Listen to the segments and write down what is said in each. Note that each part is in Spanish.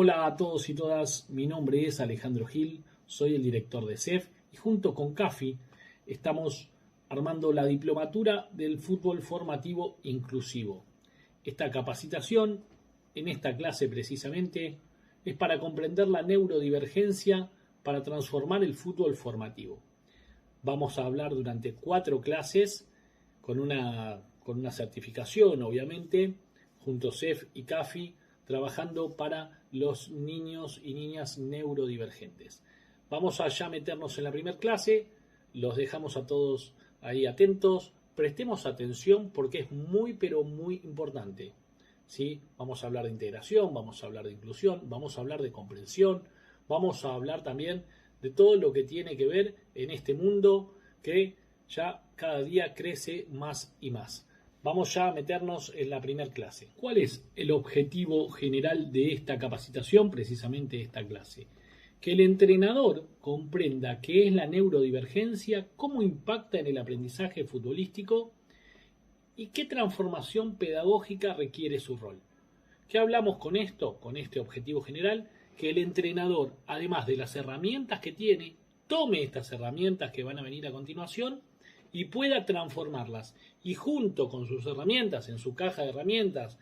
Hola a todos y todas, mi nombre es Alejandro Gil, soy el director de CEF y junto con CAFI estamos armando la diplomatura del fútbol formativo inclusivo. Esta capacitación, en esta clase precisamente, es para comprender la neurodivergencia para transformar el fútbol formativo. Vamos a hablar durante 4 clases con una certificación, obviamente, junto a CEF y CAFI, trabajando para los niños y niñas neurodivergentes. Vamos a ya meternos en la primera clase, los dejamos a todos ahí atentos, prestemos atención porque es muy pero muy importante. ¿Sí? Vamos a hablar de integración, vamos a hablar de inclusión, vamos a hablar de comprensión, vamos a hablar también de todo lo que tiene que ver en este mundo que ya cada día crece más y más. Vamos ya a meternos en la primera clase. ¿Cuál es el objetivo general de esta capacitación, precisamente esta clase? Que el entrenador comprenda qué es la neurodivergencia, cómo impacta en el aprendizaje futbolístico y qué transformación pedagógica requiere su rol. ¿Qué hablamos con esto? Con este objetivo general, que el entrenador, además de las herramientas que tiene, tome estas herramientas que van a venir a continuación y pueda transformarlas. Y junto con sus herramientas, en su caja de herramientas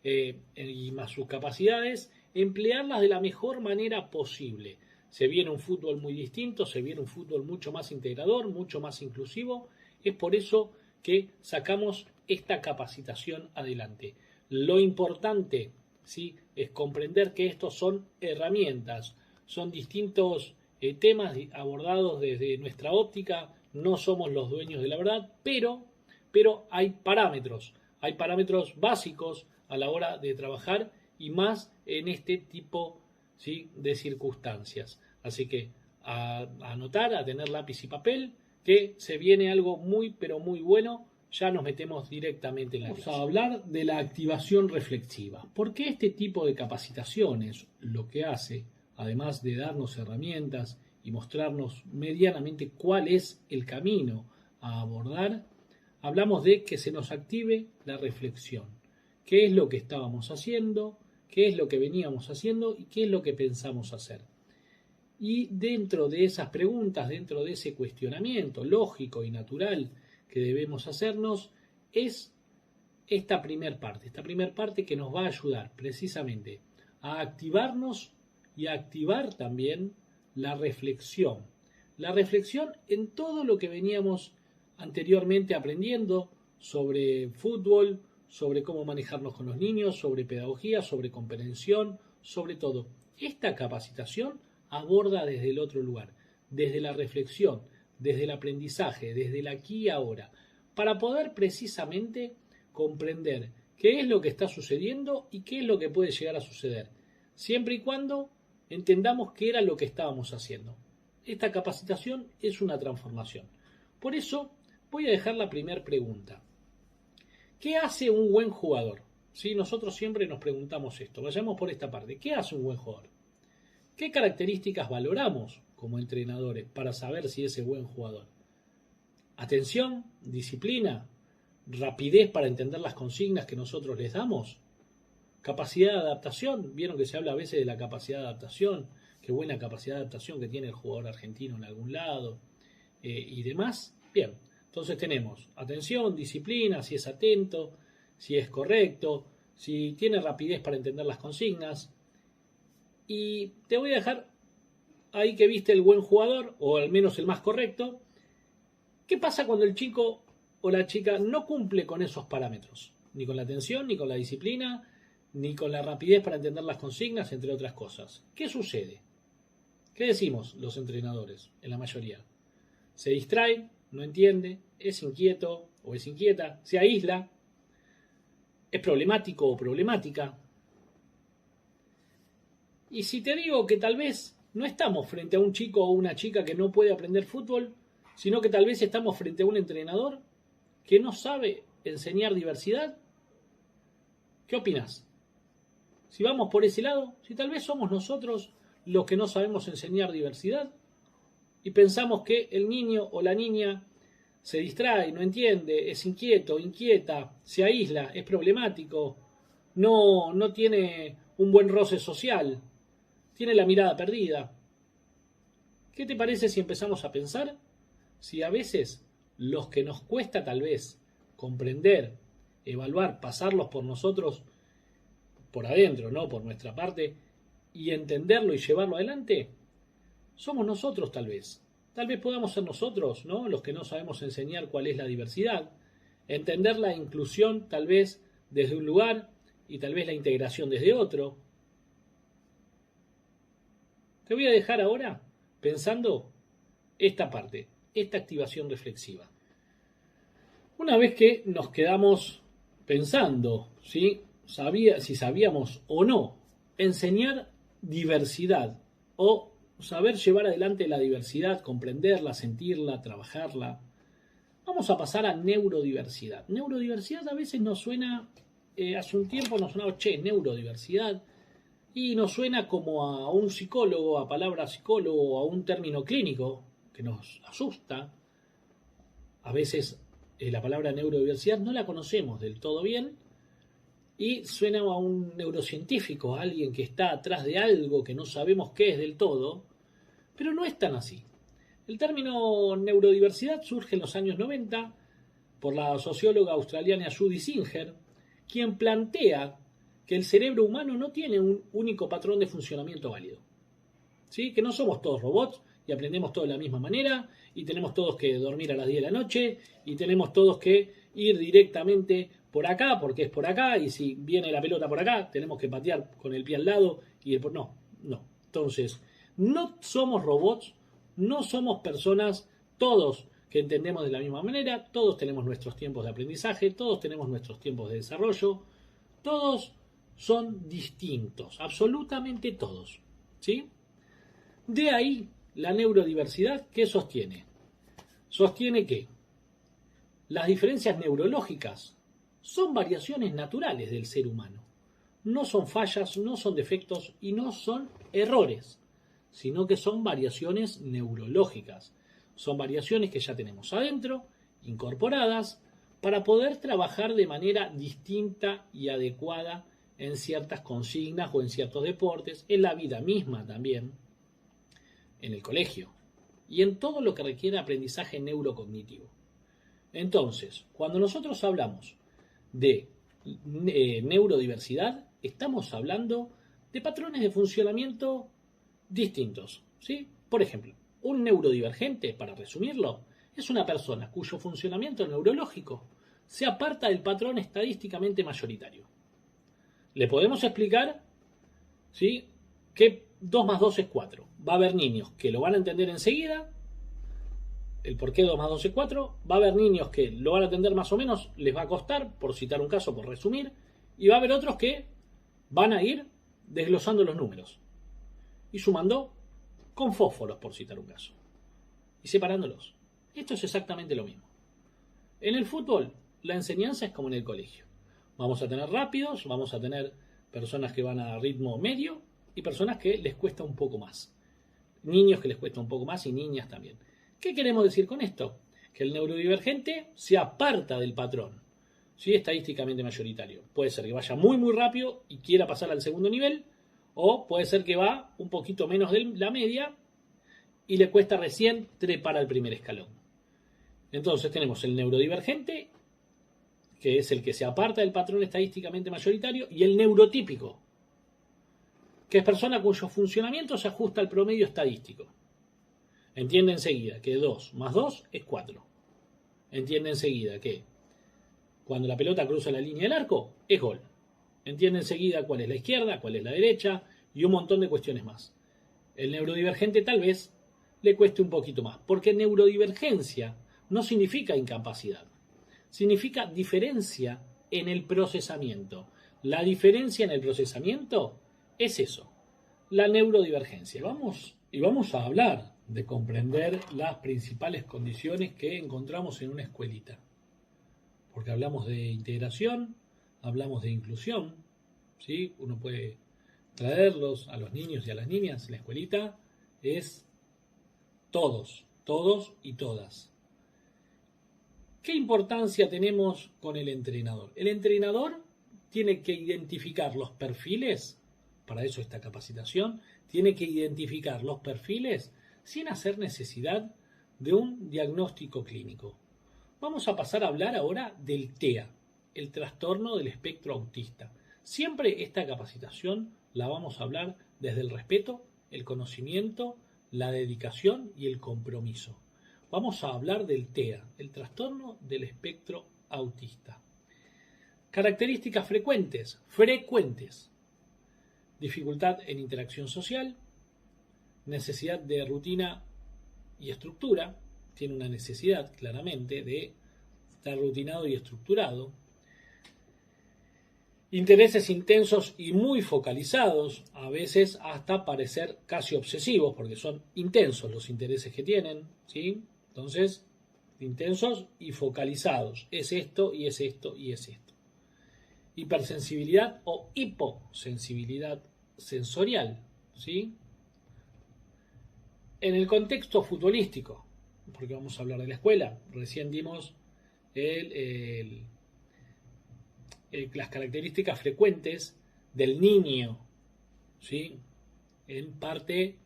y más sus capacidades, emplearlas de la mejor manera posible. Se viene un fútbol muy distinto, se viene un fútbol mucho más integrador, mucho más inclusivo. Es por eso que sacamos esta capacitación adelante. Lo importante, ¿sí?, es comprender que estos son herramientas, son distintos temas abordados desde nuestra óptica. No somos los dueños de la verdad, pero hay parámetros básicos a la hora de trabajar y más en este tipo, ¿sí?, de circunstancias. Así que a anotar, a tener lápiz y papel, que se viene algo muy pero muy bueno. Ya nos metemos directamente en la clase. Vamos a hablar de la activación reflexiva. Porque este tipo de capacitaciones lo que hace, además de darnos herramientas y mostrarnos medianamente cuál es el camino a abordar, hablamos de que se nos active la reflexión. ¿Qué es lo que estábamos haciendo? ¿Qué es lo que veníamos haciendo? ¿Y qué es lo que pensamos hacer? Y dentro de esas preguntas, dentro de ese cuestionamiento lógico y natural que debemos hacernos, es esta primera parte que nos va a ayudar precisamente a activarnos y a activar también la reflexión en todo lo que veníamos anteriormente aprendiendo sobre fútbol, sobre cómo manejarnos con los niños, sobre pedagogía, sobre comprensión, sobre todo. Esta capacitación aborda desde el otro lugar, desde la reflexión, desde el aprendizaje, desde el aquí y ahora, para poder precisamente comprender qué es lo que está sucediendo y qué es lo que puede llegar a suceder, siempre y cuando entendamos qué era lo que estábamos haciendo. Esta capacitación es una transformación. Por eso voy a dejar la primera pregunta. ¿Qué hace un buen jugador? ¿Sí? Nosotros siempre nos preguntamos esto. Vayamos por esta parte. ¿Qué hace un buen jugador? ¿Qué características valoramos como entrenadores para saber si es buen jugador? Atención, disciplina, rapidez para entender las consignas que nosotros les damos, capacidad de adaptación. Vieron que se habla a veces de la capacidad de adaptación, qué buena capacidad de adaptación que tiene el jugador argentino en algún lado y demás. Bien, entonces tenemos atención, disciplina, si es atento, si es correcto, si tiene rapidez para entender las consignas. Y te voy a dejar ahí que viste el buen jugador, o al menos el más correcto. ¿Qué pasa cuando el chico o la chica no cumple con esos parámetros? Ni con la atención, ni con la disciplina, ni con la rapidez para entender las consignas, entre otras cosas. ¿Qué sucede? ¿Qué decimos los entrenadores en la mayoría? Se distrae, no entiende, es inquieto o es inquieta, se aísla, es problemático o problemática. Y si te digo que tal vez no estamos frente a un chico o una chica que no puede aprender fútbol, sino que tal vez estamos frente a un entrenador que no sabe enseñar diversidad, ¿qué opinas? Si vamos por ese lado, si tal vez somos nosotros los que no sabemos enseñar diversidad y pensamos que el niño o la niña se distrae, no entiende, es inquieto, inquieta, se aísla, es problemático, no tiene un buen roce social, tiene la mirada perdida. ¿Qué te parece si empezamos a pensar si a veces los que nos cuesta tal vez comprender, evaluar, pasarlos por nosotros, por adentro, ¿no? Por nuestra parte, y entenderlo y llevarlo adelante, somos nosotros tal vez. Tal vez podamos ser nosotros, ¿no? Los que no sabemos enseñar cuál es la diversidad, entender la inclusión tal vez desde un lugar y tal vez la integración desde otro. Te voy a dejar ahora pensando esta parte, esta activación reflexiva. Una vez que nos quedamos pensando, ¿sí? Si sabíamos o no enseñar diversidad o saber llevar adelante la diversidad, comprenderla, sentirla, trabajarla, vamos a pasar a neurodiversidad. Neurodiversidad a veces nos suena, hace un tiempo nos sonaba, neurodiversidad, y nos suena como a un psicólogo, a palabra psicólogo, a un término clínico que nos asusta. A veces la palabra neurodiversidad no la conocemos del todo bien y suena a un neurocientífico, a alguien que está atrás de algo que no sabemos qué es del todo, pero no es tan así. El término neurodiversidad surge en los años 90 por la socióloga australiana Judy Singer, quien plantea que el cerebro humano no tiene un único patrón de funcionamiento válido. ¿Sí? Que no somos todos robots y aprendemos todos de la misma manera y tenemos todos que dormir a las 10 de la noche y tenemos todos que ir directamente por acá porque es por acá y si viene la pelota por acá tenemos que patear con el pie al lado y no. Entonces, no somos robots, no somos personas todos que entendemos de la misma manera, todos tenemos nuestros tiempos de aprendizaje, todos tenemos nuestros tiempos de desarrollo, todos son distintos, absolutamente todos, ¿sí? De ahí la neurodiversidad, ¿qué sostiene? Sostiene que las diferencias neurológicas son variaciones naturales del ser humano. No son fallas, no son defectos y no son errores, sino que son variaciones neurológicas. Son variaciones que ya tenemos adentro, incorporadas, para poder trabajar de manera distinta y adecuada en ciertas consignas o en ciertos deportes, en la vida misma también, en el colegio y en todo lo que requiere aprendizaje neurocognitivo. Entonces, cuando nosotros hablamos de neurodiversidad, estamos hablando de patrones de funcionamiento distintos, ¿sí? Por ejemplo, un neurodivergente, para resumirlo, es una persona cuyo funcionamiento neurológico se aparta del patrón estadísticamente mayoritario. Le podemos explicar, ¿sí?, que 2 más 2 es 4. Va a haber niños que lo van a entender enseguida, el por qué 2 más 2 es 4. Va a haber niños que lo van a entender más o menos, les va a costar, por citar un caso, por resumir. Y va a haber otros que van a ir desglosando los números y sumando con fósforos, por citar un caso, y separándolos. Esto es exactamente lo mismo. En el fútbol, la enseñanza es como en el colegio. Vamos a tener rápidos, vamos a tener personas que van a ritmo medio y personas que les cuesta un poco más. Niños que les cuesta un poco más y niñas también. ¿Qué queremos decir con esto? Que el neurodivergente se aparta del patrón, ¿sí?, estadísticamente mayoritario. Puede ser que vaya muy muy rápido y quiera pasar al segundo nivel, o puede ser que va un poquito menos de la media y le cuesta recién trepar al primer escalón. Entonces tenemos el neurodivergente, que es el que se aparta del patrón estadísticamente mayoritario, y el neurotípico, que es persona cuyo funcionamiento se ajusta al promedio estadístico. Entiende enseguida que 2 más 2 es 4. Entiende enseguida que cuando la pelota cruza la línea del arco es gol. Entiende enseguida cuál es la izquierda, cuál es la derecha y un montón de cuestiones más. El neurodivergente tal vez le cueste un poquito más, porque neurodivergencia no significa incapacidad, significa diferencia en el procesamiento. La diferencia en el procesamiento es eso, la neurodivergencia. Vamos a hablar de comprender las principales condiciones que encontramos en una escuelita, porque hablamos de integración, hablamos de inclusión, ¿sí? Uno puede traerlos a los niños y a las niñas. La escuelita es todos y todas. ¿Qué importancia tenemos con el entrenador? El entrenador tiene que identificar los perfiles para eso esta capacitación, tiene que identificar los perfiles sin hacer necesidad de un diagnóstico clínico. Vamos a pasar a hablar ahora del TEA, el trastorno del espectro autista. Siempre esta capacitación la vamos a hablar desde el respeto, el conocimiento, la dedicación y el compromiso. Vamos a hablar del TEA, el trastorno del espectro autista. Características frecuentes. Dificultad en interacción social, necesidad de rutina y estructura. Tiene una necesidad claramente de estar rutinado y estructurado. Intereses intensos y muy focalizados, a veces hasta parecer casi obsesivos, porque son intensos los intereses que tienen, ¿sí? Entonces, intensos y focalizados. Es esto y es esto y es esto. Hipersensibilidad o hiposensibilidad sensorial, ¿sí? En el contexto futbolístico, porque vamos a hablar de la escuela, recién dimos las características frecuentes del niño, ¿sí? En parte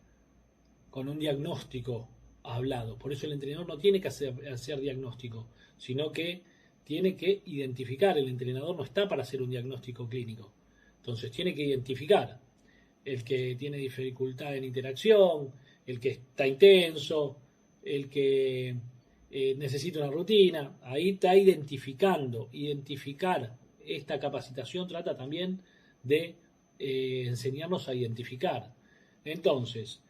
con un diagnóstico hablado. Por eso el entrenador no tiene que hacer diagnóstico, sino que tiene que identificar. El entrenador no está para hacer un diagnóstico clínico. Entonces tiene que identificar el que tiene dificultad en interacción, el que está intenso, el que necesita una rutina. Ahí está identificando. Identificar. Esta capacitación trata también de enseñarnos a identificar. Entonces,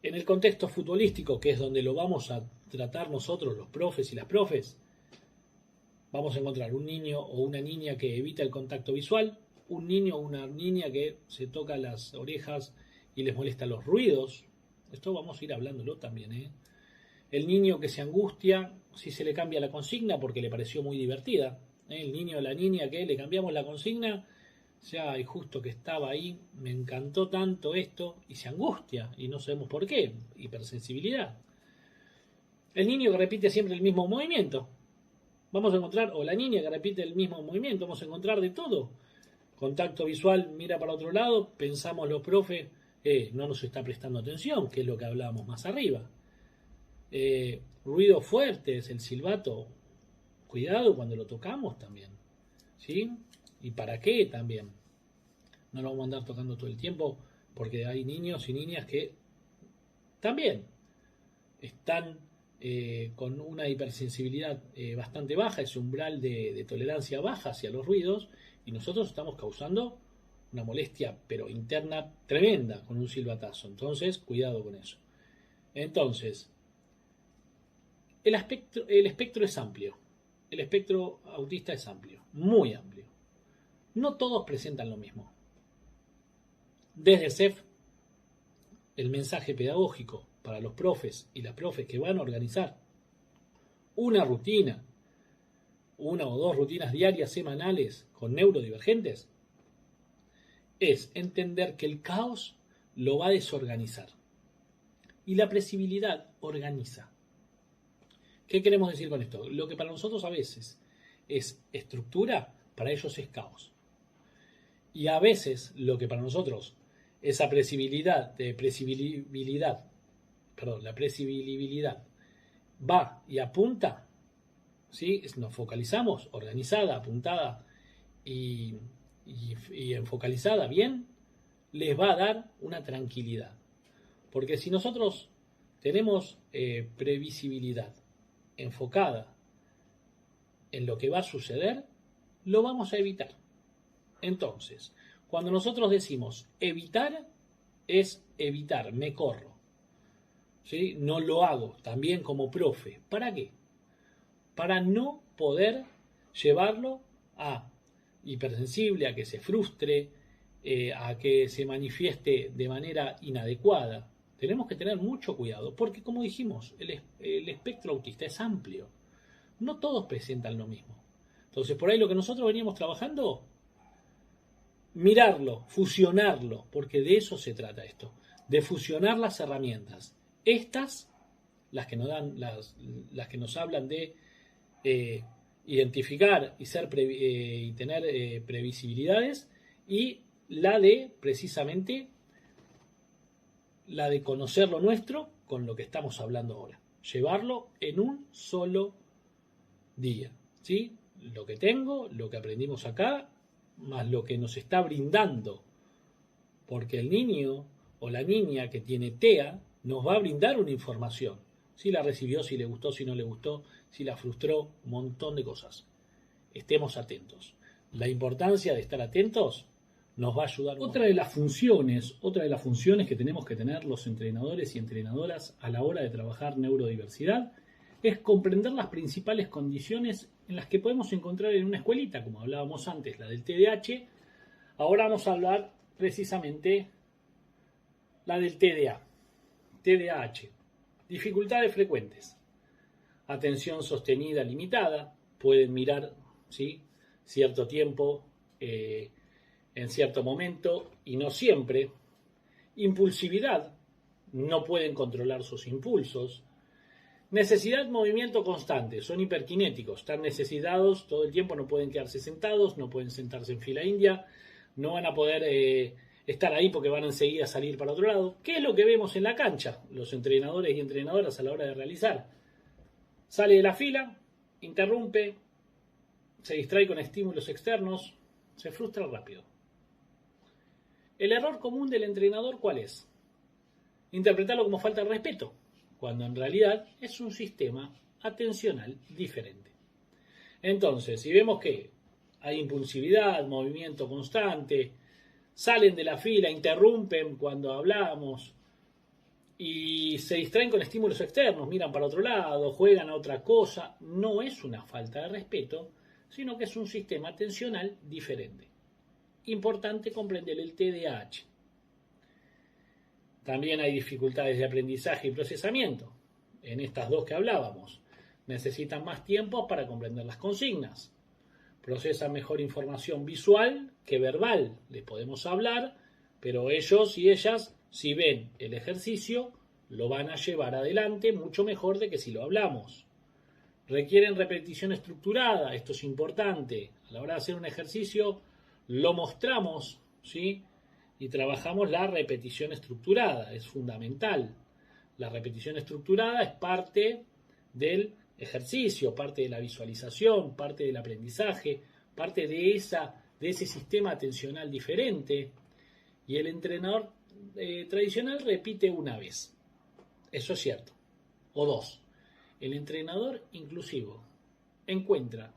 en el contexto futbolístico, que es donde lo vamos a tratar nosotros, los profes y las profes, vamos a encontrar un niño o una niña que evita el contacto visual, un niño o una niña que se toca las orejas y les molesta los ruidos. Esto vamos a ir hablándolo también, El niño que se angustia si se le cambia la consigna porque le pareció muy divertida. El niño o la niña que le cambiamos la consigna, ya y justo que estaba ahí, me encantó tanto esto, y se angustia, y no sabemos por qué, hipersensibilidad. El niño que repite siempre el mismo movimiento, vamos a encontrar, o la niña que repite el mismo movimiento, vamos a encontrar de todo. Contacto visual, mira para otro lado, pensamos los profes, no nos está prestando atención, que es lo que hablábamos más arriba. Ruidos fuertes, el silbato, cuidado cuando lo tocamos también, ¿sí? ¿Y para qué también? No lo vamos a andar tocando todo el tiempo, porque hay niños y niñas que también están con una hipersensibilidad bastante baja, ese umbral de tolerancia baja hacia los ruidos, y nosotros estamos causando una molestia, pero interna tremenda, con un silbatazo. Entonces, cuidado con eso. Entonces, el espectro es amplio. El espectro autista es amplio, muy amplio. No todos presentan lo mismo. Desde CEF, el mensaje pedagógico para los profes y las profes que van a organizar una rutina, una o dos rutinas diarias, semanales, con neurodivergentes, es entender que el caos lo va a desorganizar. Y la flexibilidad organiza. ¿Qué queremos decir con esto? Lo que para nosotros a veces es estructura, para ellos es caos. Y a veces lo que para nosotros esa la previsibilidad va y apunta, ¿sí? Nos focalizamos, organizada, apuntada y enfocalizada bien, les va a dar una tranquilidad. Porque si nosotros tenemos previsibilidad enfocada en lo que va a suceder, lo vamos a evitar. Entonces, cuando nosotros decimos evitar, es evitar, me corro, ¿sí? No lo hago, también como profe. ¿Para qué? Para no poder llevarlo a hipersensible, a que se frustre, a que se manifieste de manera inadecuada. Tenemos que tener mucho cuidado, porque como dijimos, el espectro autista es amplio. No todos presentan lo mismo. Entonces, por ahí lo que nosotros veníamos trabajando, mirarlo, fusionarlo, porque de eso se trata esto, de fusionar las herramientas. Estas, las que nos dan, las que nos hablan de identificar y tener previsibilidades, y la de, precisamente, la de conocer lo nuestro con lo que estamos hablando ahora. Llevarlo en un solo día, ¿sí? Lo que tengo, lo que aprendimos acá, más lo que nos está brindando. Porque el niño o la niña que tiene TEA nos va a brindar una información. Si la recibió, si le gustó, si no le gustó, si la frustró, un montón de cosas. Estemos atentos. La importancia de estar atentos nos va a ayudar. Otra de las funciones que tenemos que tener los entrenadores y entrenadoras a la hora de trabajar neurodiversidad es comprender las principales condiciones en las que podemos encontrar en una escuelita, como hablábamos antes, la del TDAH. Ahora vamos a hablar precisamente la del TDAH. Dificultades frecuentes. Atención sostenida limitada. Pueden mirar, ¿sí?, cierto tiempo en cierto momento y no siempre. Impulsividad. No pueden controlar sus impulsos. Necesidad de movimiento constante. Son hiperkinéticos. Están necesitados todo el tiempo. No pueden quedarse sentados. No pueden sentarse en fila india. No van a poder estar ahí porque van enseguida a salir para otro lado. ¿Qué es lo que vemos en la cancha? Los entrenadores y entrenadoras a la hora de realizar. Sale de la fila, interrumpe, se distrae con estímulos externos, se frustra rápido. El error común del entrenador, ¿cuál es? Interpretarlo como falta de respeto, cuando en realidad es un sistema atencional diferente. Entonces, si vemos que hay impulsividad, movimiento constante, salen de la fila, interrumpen cuando hablamos y se distraen con estímulos externos, miran para otro lado, juegan a otra cosa, no es una falta de respeto, sino que es un sistema atencional diferente. Importante comprender el TDAH. También hay dificultades de aprendizaje y procesamiento. En estas dos que hablábamos, necesitan más tiempo para comprender las consignas. Procesan mejor información visual que verbal. Les podemos hablar, pero ellos y ellas, si ven el ejercicio, lo van a llevar adelante mucho mejor de que si lo hablamos. Requieren repetición estructurada. Esto es importante. A la hora de hacer un ejercicio, lo mostramos, ¿sí?, y trabajamos la repetición estructurada. Es fundamental. La repetición estructurada es parte del ejercicio, parte de la visualización, parte del aprendizaje, parte de ese sistema atencional diferente. Y el entrenador tradicional repite una vez. Eso es cierto. O dos. El entrenador inclusivo encuentra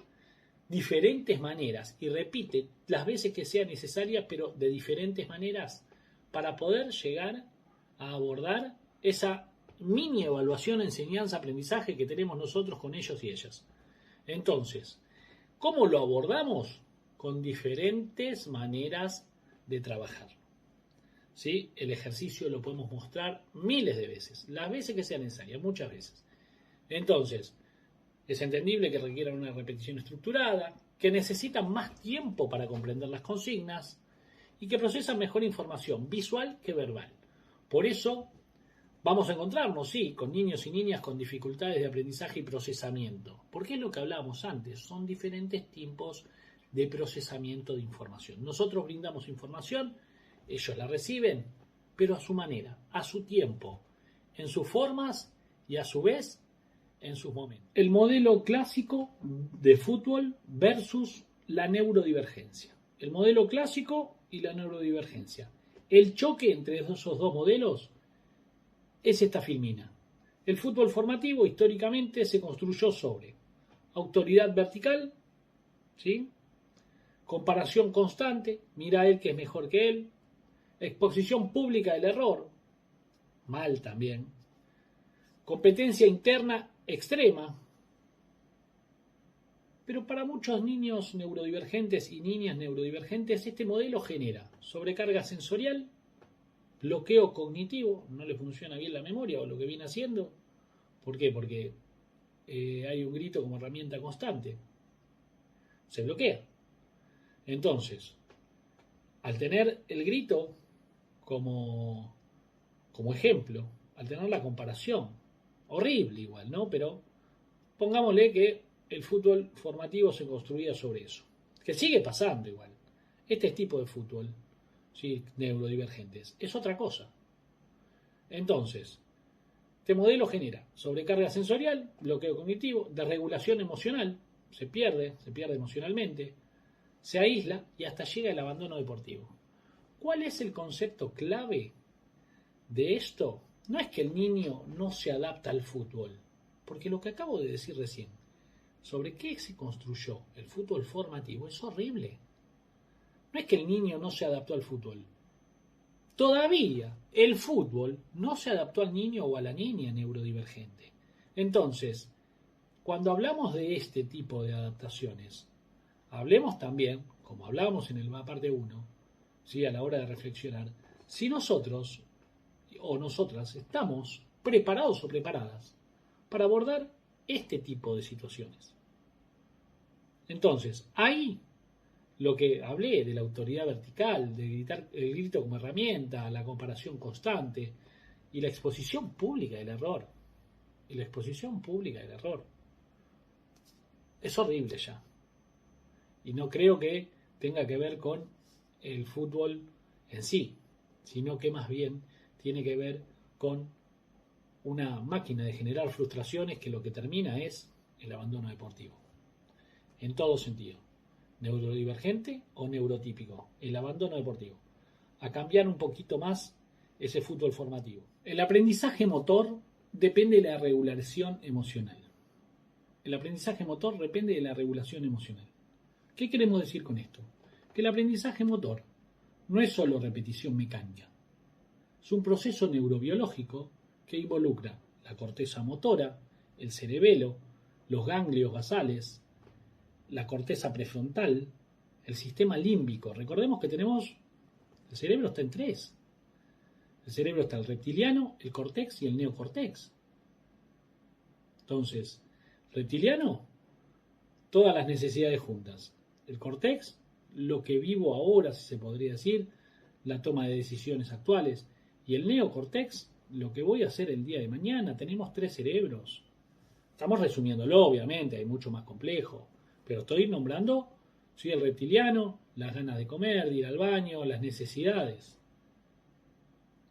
diferentes maneras y repite las veces que sea necesaria, pero de diferentes maneras, para poder llegar a abordar esa mini evaluación, enseñanza, aprendizaje que tenemos nosotros con ellos y ellas. Entonces, ¿cómo lo abordamos? Con diferentes maneras de trabajar. ¿Sí? El ejercicio lo podemos mostrar miles de veces, las veces que sean necesarias, muchas veces. Entonces, es entendible que requieran una repetición estructurada, que necesitan más tiempo para comprender las consignas y que procesan mejor información visual que verbal. Por eso, vamos a encontrarnos, sí, con niños y niñas con dificultades de aprendizaje y procesamiento. Porque es lo que hablábamos antes, son diferentes tipos de procesamiento de información. Nosotros brindamos información, ellos la reciben, pero a su manera, a su tiempo, en sus formas y a su vez en sus momentos. El modelo clásico de fútbol versus la neurodivergencia. El modelo clásico y la neurodivergencia. El choque entre esos dos modelos es esta filmina. El fútbol formativo históricamente se construyó sobre autoridad vertical, ¿sí?, comparación constante, mira a él que es mejor que él, exposición pública del error, mal también, competencia interna extrema. Pero para muchos niños neurodivergentes y niñas neurodivergentes este modelo genera sobrecarga sensorial, bloqueo cognitivo, no le funciona bien la memoria o lo que viene haciendo. ¿Por qué? Porque hay un grito como herramienta constante. Se bloquea. Entonces, al tener el grito como ejemplo, al tener la comparación, horrible igual, ¿no? Pero pongámosle que el fútbol formativo se construía sobre eso. Que sigue pasando igual. Este tipo de fútbol ¿sí? Neurodivergentes. Es otra cosa. Entonces, este modelo genera sobrecarga sensorial, bloqueo cognitivo, desregulación emocional, se pierde emocionalmente, se aísla y hasta llega el abandono deportivo. ¿Cuál es el concepto clave de esto? No es que el niño no se adapta al fútbol, porque lo que acabo de decir recién, sobre qué se construyó el fútbol formativo, es horrible. No es que el niño no se adaptó al fútbol. Todavía el fútbol no se adaptó al niño o a la niña neurodivergente. Entonces, cuando hablamos de este tipo de adaptaciones, hablemos también, como hablábamos en la parte 1, ¿sí? A la hora de reflexionar, si nosotros o nosotras estamos preparados o preparadas para abordar este tipo de situaciones. Entonces, ahí lo que hablé de la autoridad vertical, de gritar, el grito como herramienta, la comparación constante y la exposición pública del error. Y la exposición pública del error. Es horrible ya. Y no creo que tenga que ver con el fútbol en sí, sino que más bien tiene que ver con una máquina de generar frustraciones que lo que termina es el abandono deportivo. En todo sentido. Neurodivergente o neurotípico. El abandono deportivo. A cambiar un poquito más ese fútbol formativo. El aprendizaje motor depende de la regulación emocional. El aprendizaje motor depende de la regulación emocional. ¿Qué queremos decir con esto? Que el aprendizaje motor no es solo repetición mecánica. Es un proceso neurobiológico que involucra la corteza motora, el cerebelo, los ganglios basales, la corteza prefrontal, el sistema límbico. Recordemos que tenemos, el cerebro está en 3. El cerebro está el reptiliano, el córtex y el neocórtex. Entonces, reptiliano, todas las necesidades juntas. El córtex, lo que vivo ahora, si se podría decir, la toma de decisiones actuales. Y el neocórtex, lo que voy a hacer el día de mañana. Tenemos 3 cerebros. Estamos resumiéndolo, obviamente, hay mucho más complejo. Pero estoy nombrando, ¿sí? El reptiliano, las ganas de comer, de ir al baño, las necesidades.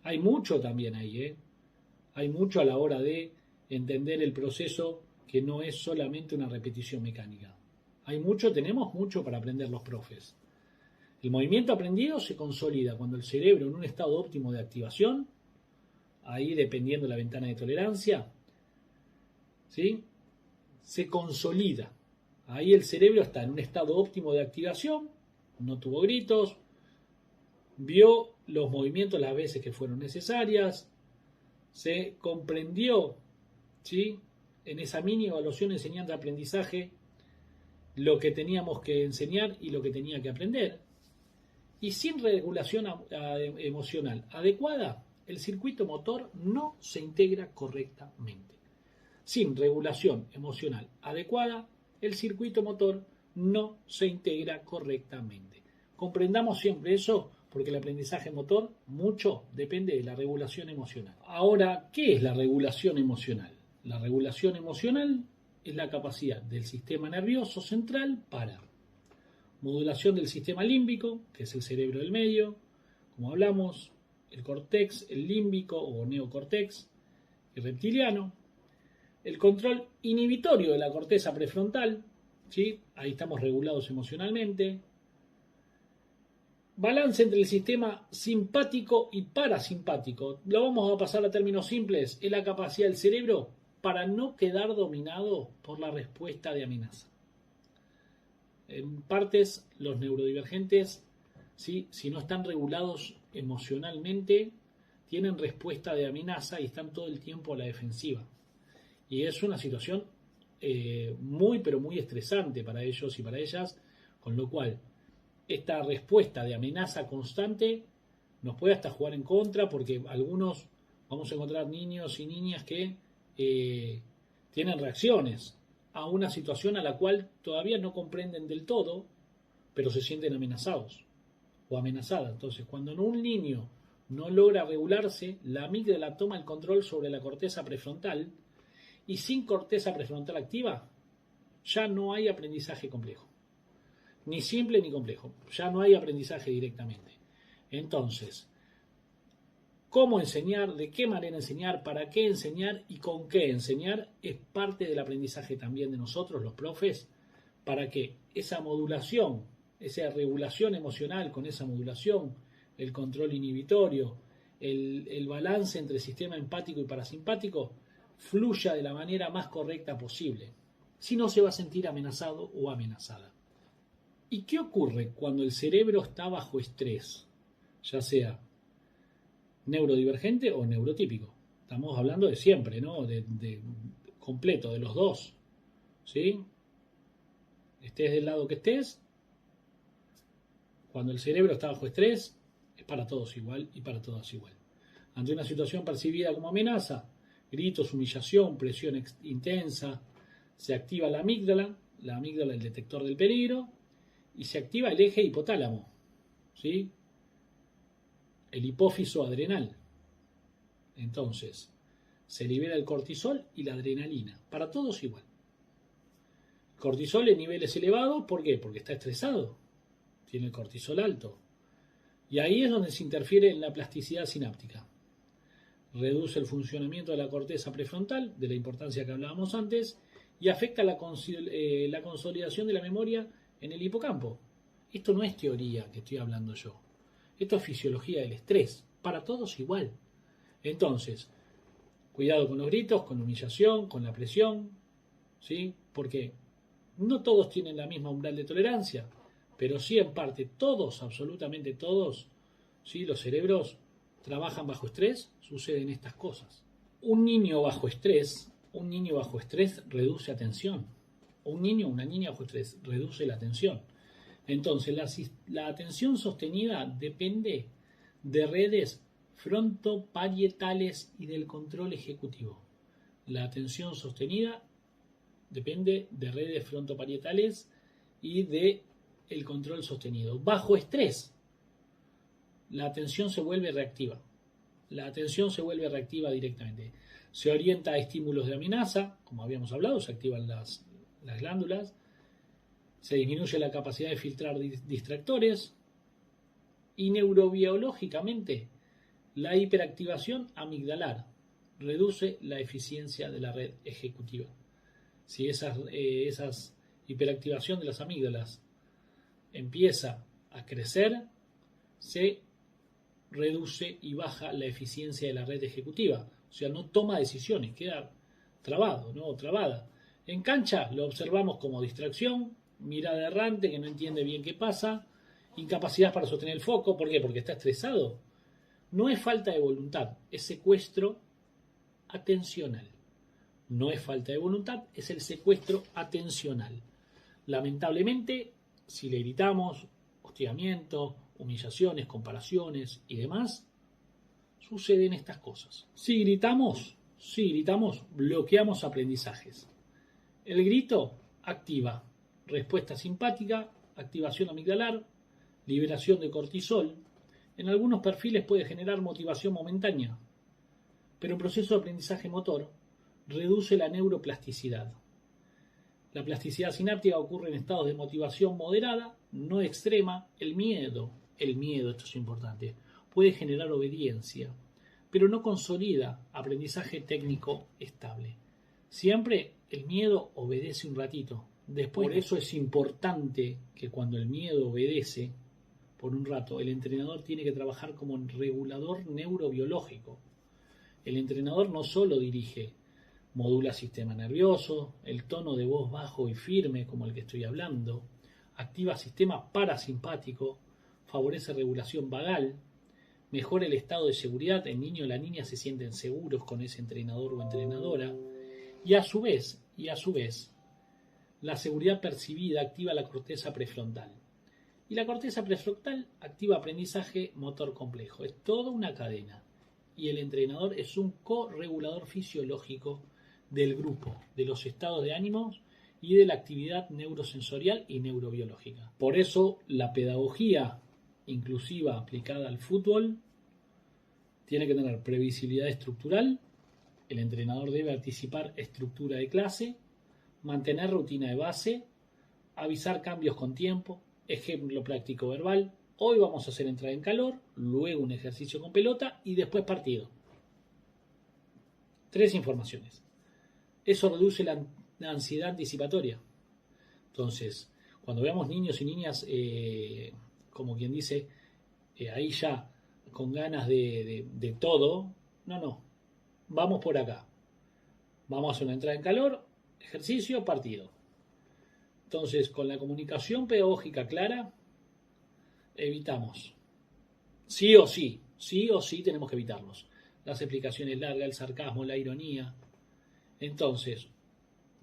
Hay mucho también ahí, ¿eh? Hay mucho a la hora de entender el proceso que no es solamente una repetición mecánica. Tenemos mucho para aprender los profes. El movimiento aprendido se consolida cuando el cerebro en un estado óptimo de activación, ahí dependiendo de la ventana de tolerancia, ¿sí? Se consolida. Ahí el cerebro está en un estado óptimo de activación, no tuvo gritos, vio los movimientos las veces que fueron necesarias, se comprendió, ¿sí? En esa mini evaluación enseñanza-aprendizaje lo que teníamos que enseñar y lo que tenía que aprender. Y sin regulación emocional adecuada, el circuito motor no se integra correctamente. Sin regulación emocional adecuada, el circuito motor no se integra correctamente. Comprendamos siempre eso, porque el aprendizaje motor mucho depende de la regulación emocional. Ahora, ¿qué es la regulación emocional? La regulación emocional es la capacidad del sistema nervioso central para modulación del sistema límbico, que es el cerebro del medio, como hablamos, el córtex, el límbico o neocórtex, el reptiliano, el control inhibitorio de la corteza prefrontal, ¿sí? Ahí estamos regulados emocionalmente. Balance entre el sistema simpático y parasimpático. Lo vamos a pasar a términos simples. Es la capacidad del cerebro para no quedar dominado por la respuesta de amenaza. En partes, los neurodivergentes, ¿sí? Si no están regulados emocionalmente, tienen respuesta de amenaza y están todo el tiempo a la defensiva. Y es una situación muy, pero muy estresante para ellos y para ellas, con lo cual esta respuesta de amenaza constante nos puede hasta jugar en contra, porque algunos vamos a encontrar niños y niñas que tienen reacciones a una situación a la cual todavía no comprenden del todo, pero se sienten amenazados o amenazadas. Entonces, cuando un niño no logra regularse, la amígdala toma el control sobre la corteza prefrontal, y sin corteza prefrontal activa, ya no hay aprendizaje complejo. Ni simple ni complejo. Ya no hay aprendizaje directamente. Entonces, cómo enseñar, de qué manera enseñar, para qué enseñar y con qué enseñar es parte del aprendizaje también de nosotros, los profes, para que esa modulación, esa regulación emocional con esa modulación, el control inhibitorio, el balance entre sistema empático y parasimpático, fluya de la manera más correcta posible. Si no, se va a sentir amenazado o amenazada. ¿Y qué ocurre cuando el cerebro está bajo estrés? Ya sea neurodivergente o neurotípico. Estamos hablando de siempre, ¿no? De completo, de los dos. ¿Sí? Estés del lado que estés, cuando el cerebro está bajo estrés, es para todos igual y para todas igual. Ante una situación percibida como amenaza, gritos, humillación, presión intensa, se activa la amígdala, el detector del peligro, y se activa el eje hipotálamo, ¿sí? El hipófiso adrenal. Entonces, se libera el cortisol y la adrenalina, para todos igual. Cortisol en niveles elevados, ¿por qué? Porque está estresado, tiene el cortisol alto. Y ahí es donde se interfiere en la plasticidad sináptica. Reduce el funcionamiento de la corteza prefrontal, de la importancia que hablábamos antes, y afecta la consolidación de la memoria en el hipocampo. Esto no es teoría que estoy hablando yo. Esto es fisiología del estrés, para todos igual. Entonces, cuidado con los gritos, con la humillación, con la presión, ¿sí? Porque no todos tienen la misma umbral de tolerancia, pero sí en parte todos, absolutamente todos, ¿sí? Los cerebros trabajan bajo estrés, suceden estas cosas. Un niño bajo estrés reduce atención. Un niño o una niña bajo estrés reduce la atención. Entonces, la atención sostenida depende de redes frontoparietales y del control ejecutivo. La atención sostenida depende de redes frontoparietales y de el control sostenido. Bajo estrés, la atención se vuelve reactiva. La atención se vuelve reactiva directamente. Se orienta a estímulos de amenaza, como habíamos hablado, se activan las glándulas, se disminuye la capacidad de filtrar distractores y neurobiológicamente la hiperactivación amigdalar reduce la eficiencia de la red ejecutiva. Si esa hiperactivación de las amígdalas empieza a crecer, se reduce y baja la eficiencia de la red ejecutiva. O sea, no toma decisiones, queda trabado, ¿no? O trabada. En cancha lo observamos como distracción, mirada errante que no entiende bien qué pasa, incapacidad para sostener el foco. ¿Por qué? Porque está estresado. No es falta de voluntad, es secuestro atencional. No es falta de voluntad, es el secuestro atencional. Lamentablemente, si le gritamos, hostigamiento, humillaciones, comparaciones y demás, suceden estas cosas. Si gritamos, bloqueamos aprendizajes. El grito activa respuesta simpática, activación amigdalar, liberación de cortisol. En algunos perfiles puede generar motivación momentánea, pero el proceso de aprendizaje motor reduce la neuroplasticidad. La plasticidad sináptica ocurre en estados de motivación moderada, no extrema. El miedo, esto es importante, puede generar obediencia, pero no consolida aprendizaje técnico estable. Siempre el miedo obedece un ratito. Después, por eso es importante que cuando el miedo obedece por un rato, el entrenador tiene que trabajar como un regulador neurobiológico. El entrenador no solo dirige, modula sistema nervioso, el tono de voz bajo y firme como el que estoy hablando, activa sistema parasimpático, favorece regulación vagal, mejora el estado de seguridad, el niño o la niña se sienten seguros con ese entrenador o entrenadora, y a su vez, la seguridad percibida activa la corteza prefrontal. Y la corteza prefrontal activa aprendizaje motor complejo. Es toda una cadena. Y el entrenador es un corregulador fisiológico del grupo, de los estados de ánimos y de la actividad neurosensorial y neurobiológica. Por eso la pedagogía inclusiva aplicada al fútbol tiene que tener previsibilidad estructural. El entrenador debe anticipar estructura de clase, mantener rutina de base, avisar cambios con tiempo, ejemplo práctico verbal, Hoy vamos a hacer entrada en calor, luego un ejercicio con pelota y después partido. 3 informaciones. Eso reduce la ansiedad anticipatoria. Entonces, cuando veamos niños y niñas, como quien dice, ahí ya con ganas de todo, no, vamos por acá. Vamos a hacer una entrada en calor, ejercicio, partido. Entonces, con la comunicación pedagógica clara, evitamos. Sí o sí tenemos que evitarlos. Las explicaciones largas, el sarcasmo, la ironía. Entonces,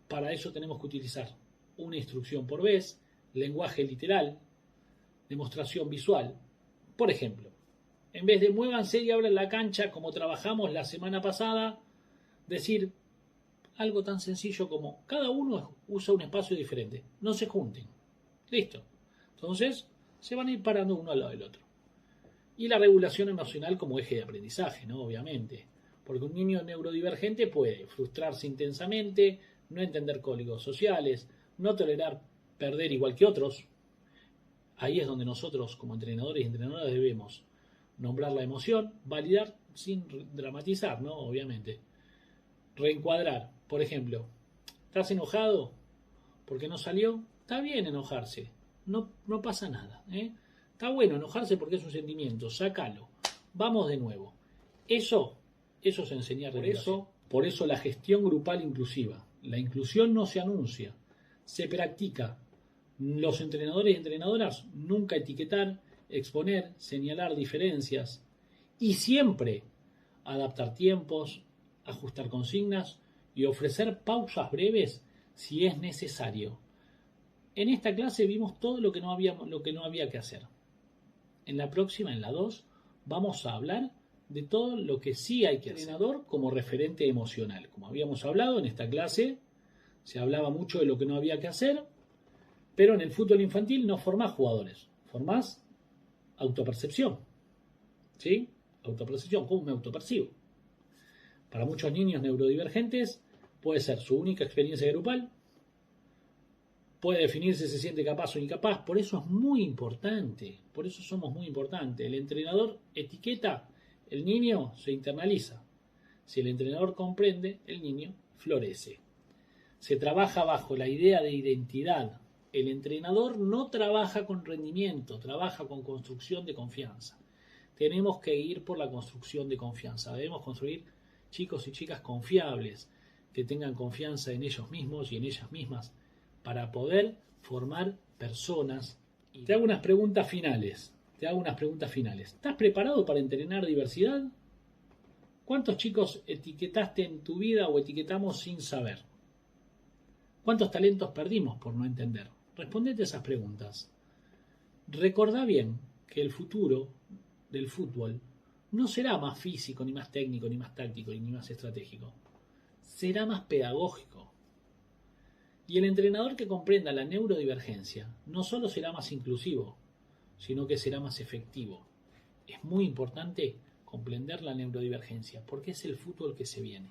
para eso tenemos que utilizar una instrucción por vez, lenguaje literal, demostración visual. Por ejemplo, en vez de muévanse y abran la cancha como trabajamos la semana pasada, decir algo tan sencillo como cada uno usa un espacio diferente, no se junten. Listo. Entonces, se van a ir parando uno al lado del otro. Y la regulación emocional como eje de aprendizaje, ¿no? Obviamente. Porque un niño neurodivergente puede frustrarse intensamente, no entender códigos sociales, no tolerar perder igual que otros. Ahí es donde nosotros, como entrenadores y entrenadoras, debemos nombrar la emoción, validar sin dramatizar, ¿no? Obviamente. Reencuadrar. Por ejemplo, ¿estás enojado porque no salió? Está bien enojarse. No pasa nada. Está bueno enojarse porque es un sentimiento. Sácalo. Vamos de nuevo. Eso es enseñar regulación. Por eso la gestión grupal inclusiva. La inclusión no se anuncia, se practica. Los entrenadores y entrenadoras nunca etiquetar, exponer, señalar diferencias y siempre adaptar tiempos, ajustar consignas y ofrecer pausas breves si es necesario. En esta clase vimos todo lo que no había que hacer. En la próxima, en la 2, vamos a hablar de todo lo que sí hay que hacer. Entrenador como referente emocional. Como habíamos hablado en esta clase, se hablaba mucho de lo que no había que hacer, pero en el fútbol infantil no formás jugadores, formás autopercepción. ¿Sí? Autopercepción, ¿cómo me autopercibo? Para muchos niños neurodivergentes puede ser su única experiencia grupal, puede definirse si se siente capaz o incapaz, por eso es muy importante, por eso somos muy importantes. El entrenador etiqueta, el niño se internaliza. Si el entrenador comprende, el niño florece. Se trabaja bajo la idea de identidad. El entrenador no trabaja con rendimiento, trabaja con construcción de confianza. Tenemos que ir por la construcción de confianza. Debemos construir chicos y chicas confiables, que tengan confianza en ellos mismos y en ellas mismas, para poder formar personas. Te hago unas preguntas finales. ¿Estás preparado para entrenar diversidad? ¿Cuántos chicos etiquetaste en tu vida o etiquetamos sin saber? ¿Cuántos talentos perdimos por no entender? Respondete esas preguntas. Recordá bien que el futuro del fútbol no será más físico, ni más técnico, ni más táctico, ni más estratégico. Será más pedagógico. Y el entrenador que comprenda la neurodivergencia no solo será más inclusivo, sino que será más efectivo. Es muy importante comprender la neurodivergencia, porque es el fútbol que se viene.